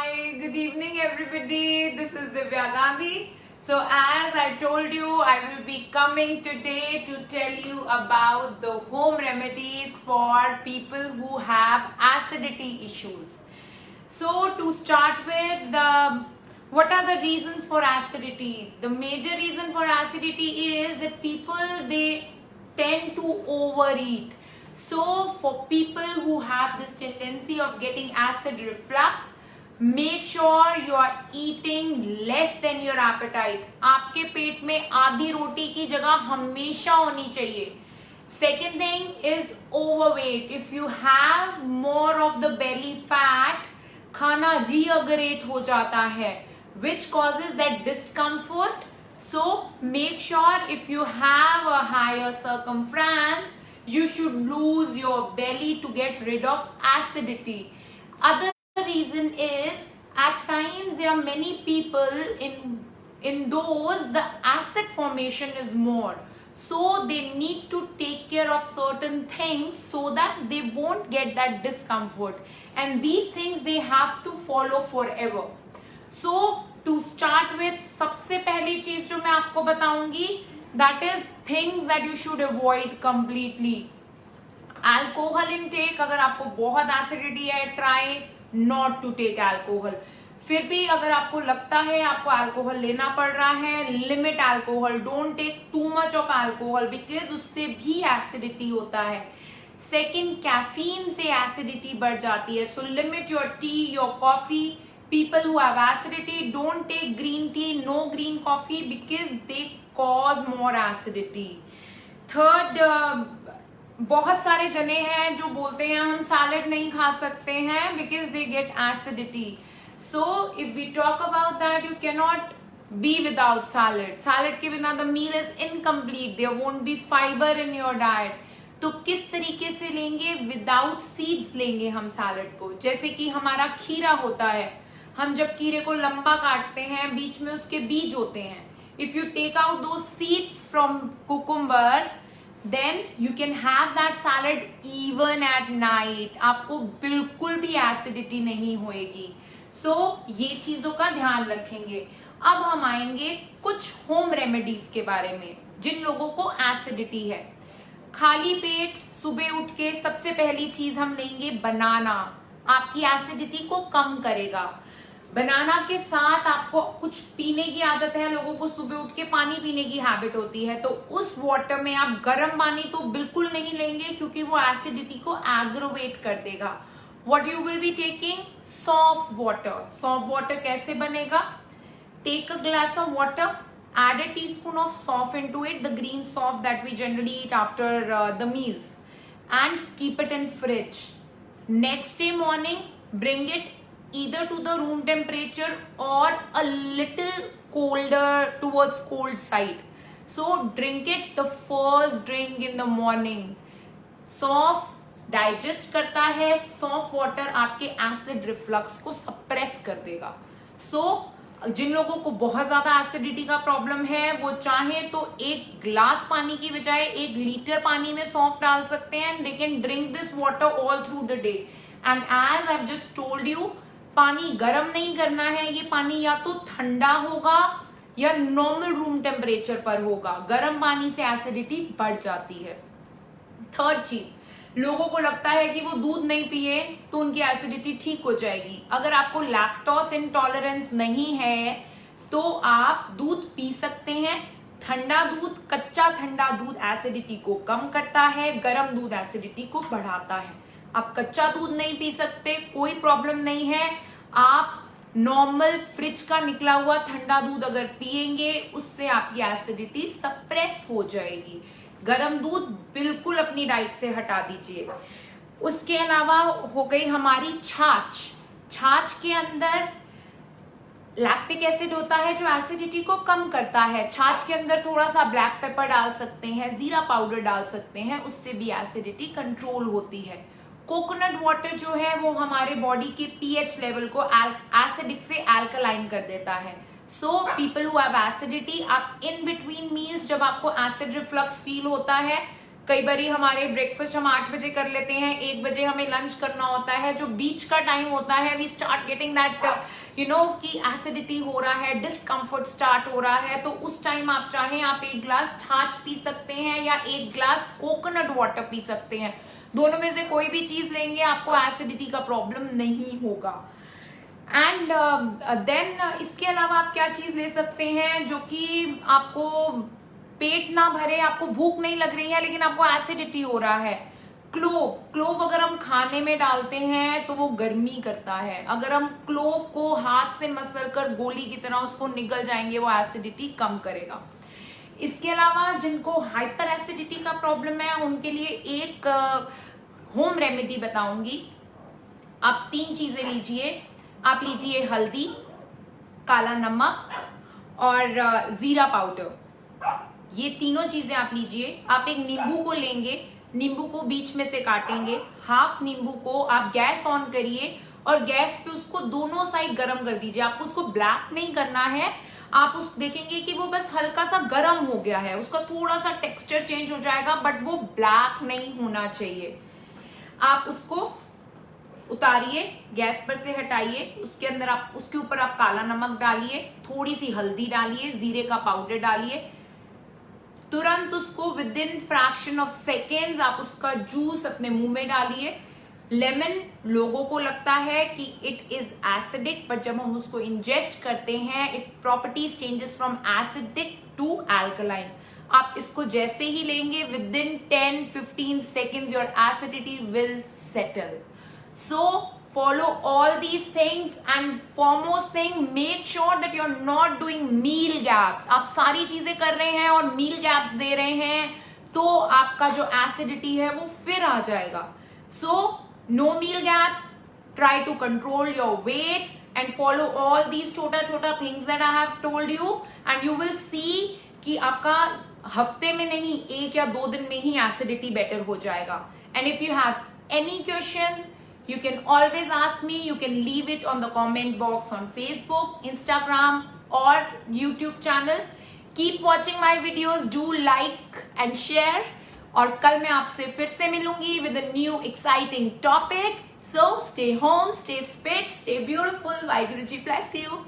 Hi, good evening everybody. This is Divya Gandhi. So as I told you, I will be coming today to tell you about the home remedies for people who have acidity issues. So to start with, what are the reasons for acidity? The major reason for acidity is that people, they tend to overeat. So for people who have this tendency of getting acid reflux, make sure you are eating less than your appetite. आपके पेट में आधी रोटी की जगह हमेशा होनी चाहिए. Second thing is overweight. If you have more of the belly fat, खाना reaggregate हो जाता है, which causes that discomfort. So make sure if you have a higher circumference, you should lose your belly to get rid of acidity. Other reason is at times there are many people in those the acid formation is more, so they need to take care of certain things so that they won't get that discomfort, and these things they have to follow forever. So to start with, सबसे पहली चीज जो मैं आपको बताऊंगी, that is things that you should avoid completely. Alcohol intake, अगर आपको बहुत एसिडिटी है, try not to take alcohol. फिर भी अगर आपको लगता है आपको अल्कोहल लेना पड़ रहा है, limit alcohol. Don't take too much of alcohol because उससे भी एसिडिटी होता है. सेकेंड, कैफीन से एसिडिटी बढ़ जाती है. So limit your T, your coffee. People who have acidity, don't take green tea, no green coffee because they cause more acidity. Third, बहुत सारे जने हैं जो बोलते हैं हम सैलेड नहीं खा सकते हैं because they get acidity. So if we talk about that, you cannot be without salad. Salad के बिना the meal is incomplete. There won't be fiber in your diet. तो किस तरीके से लेंगे? Without seeds लेंगे हम सैलेड को. जैसे कि हमारा खीरा होता है, हम जब खीरे को लंबा काटते हैं, बीच में उसके बीज होते हैं. इफ यू टेक आउट दो seeds from cucumber, then you can have that salad even at night. आपको बिल्कुल भी एसिडिटी नहीं होएगी. सो ये चीजों का ध्यान रखेंगे. अब हम आएंगे कुछ होम रेमेडीज के बारे में जिन लोगों को एसिडिटी है. खाली पेट सुबह उठ के सबसे पहली चीज हम लेंगे बनाना. आपकी एसिडिटी को कम करेगा. बनाना के साथ आपको कुछ पीने की आदत है, लोगों को सुबह उठ के पानी पीने की हैबिट होती है, तो उस वाटर में आप गर्म पानी तो बिल्कुल नहीं लेंगे क्योंकि वो एसिडिटी को एग्रोवेट कर देगा. What you will be taking? Soft water. Soft water कैसे बनेगा? Take a glass of water, add a teaspoon of soft into it, the green soft that we generally eat after the meals, and keep it in fridge. Next day morning, bring it either to the room temperature or a little colder towards cold side. So drink it the first drink in the morning. Soft digest करता है. Soft water आपके acid reflux को suppress कर देगा. So जिन लोगों को बहुत ज्यादा एसिडिटी का प्रॉब्लम है, वो चाहे तो एक ग्लास पानी की बजाय 1 लीटर पानी में सौंफ डाल सकते हैं. They can drink this water all through the day. And as I have just told you, पानी गर्म नहीं करना है. ये पानी या तो ठंडा होगा या नॉर्मल रूम टेम्परेचर पर होगा. गर्म पानी से एसिडिटी बढ़ जाती है. थर्ड चीज, लोगों को लगता है कि वो दूध नहीं पिए तो उनकी एसिडिटी ठीक हो जाएगी. अगर आपको लैक्टोज इंटॉलरेंस नहीं है तो आप दूध पी सकते हैं. ठंडा दूध, कच्चा ठंडा दूध एसिडिटी को कम करता है, गर्म दूध एसिडिटी को बढ़ाता है. आप कच्चा दूध नहीं पी सकते, कोई प्रॉब्लम नहीं है. आप नॉर्मल फ्रिज का निकला हुआ ठंडा दूध अगर पिएंगे, उससे आपकी एसिडिटी सप्रेस हो जाएगी. गरम दूध बिल्कुल अपनी डाइट से हटा दीजिए. उसके अलावा हो गई हमारी छाछ. छाछ के अंदर लैक्टिक एसिड होता है जो एसिडिटी को कम करता है. छाछ के अंदर थोड़ा सा ब्लैक पेपर डाल सकते हैं, जीरा पाउडर डाल सकते हैं, उससे भी एसिडिटी कंट्रोल होती है. कोकोनट वाटर जो है वो हमारे बॉडी के पीएच लेवल को एसिडिक से अल्कलाइन कर देता है. So people who have acidity, आप इन बिटवीन मील्स जब आपको एसिड रिफ्लक्स फील होता है कई बारी हमारे ब्रेकफास्ट हम 8 बजे कर लेते हैं, 1 बजे हमें लंच करना होता है, जो बीच का टाइम होता है वी स्टार्ट गेटिंग दैट कि एसिडिटी हो रहा है, डिस्कम्फर्ट स्टार्ट हो रहा है, तो उस टाइम आप चाहें आप 1 ग्लास छाछ पी सकते हैं या 1 ग्लास कोकोनट वाटर पी सकते हैं। दोनों में से कोई भी चीज लेंगे आपको एसिडिटी का प्रॉब्लम नहीं होगा। एंड देन इसके अलावा आप क्या चीज ले सकते हैं जो कि आपको पेट ना भरे, आपको भूख नहीं लग रही है लेकिन आपको एसिडिटी हो रहा है। क्लोव अगर हम खाने में डालते हैं तो वो गर्मी करता है। अगर हम क्लोव को हाथ से मसल कर गोली की तरह उसको निगल जाएंगे, वो एसिडिटी कम करेगा। इसके अलावा जिनको हाइपर एसिडिटी का प्रॉब्लम है उनके लिए एक होम रेमेडी बताऊंगी। आप 3 चीजें लीजिए। आप लीजिए हल्दी, काला नमक और जीरा पाउडर। ये तीनों चीजें आप लीजिए। आप एक नींबू को लेंगे, नींबू को बीच में से काटेंगे, हाफ नींबू को आप गैस ऑन करिए और गैस पे उसको दोनों साइड गरम कर दीजिए। आपको उसको ब्लैक नहीं करना है, आप उस देखेंगे कि वो बस हल्का सा गरम हो गया है, उसका थोड़ा सा टेक्सचर चेंज हो जाएगा बट वो ब्लैक नहीं होना चाहिए। आप उसको उतारिए, गैस पर से हटाइए, उसके अंदर आप उसके ऊपर आप काला नमक डालिए, थोड़ी सी हल्दी डालिए, जीरे का पाउडर डालिए, तुरंत उसको with in fraction of seconds आप उसका जूस अपने मुंह में डालिए। लेमन लोगों को लगता है कि इट इज एसिडिक, बट जब हम उसको इंजेस्ट करते हैं it properties changes from acidic to alkaline. आप इसको जैसे ही लेंगे within 10-15 seconds your acidity will settle. So follow all these things and foremost thing, make sure that you're not doing meal gaps. आप सारी चीजें कर रहे हैं और meal gaps दे रहे हैं तो आपका जो acidity है वो फिर आ जाएगा। So no meal gaps, try to control your weight and follow all these छोटा things that I have told you and you will see कि आपका हफ्ते में नहीं 1 या 2 दिन में ही acidity better हो जाएगा। And if you have any questions, you can always ask me. You can leave it on the comment box on Facebook, Instagram or YouTube channel. Keep watching my videos. Do like and share. और कल मैं आपसे फिर से मिलूंगी with a new exciting topic. So stay home, stay fit, stay beautiful. Vaheguru Ji bless you.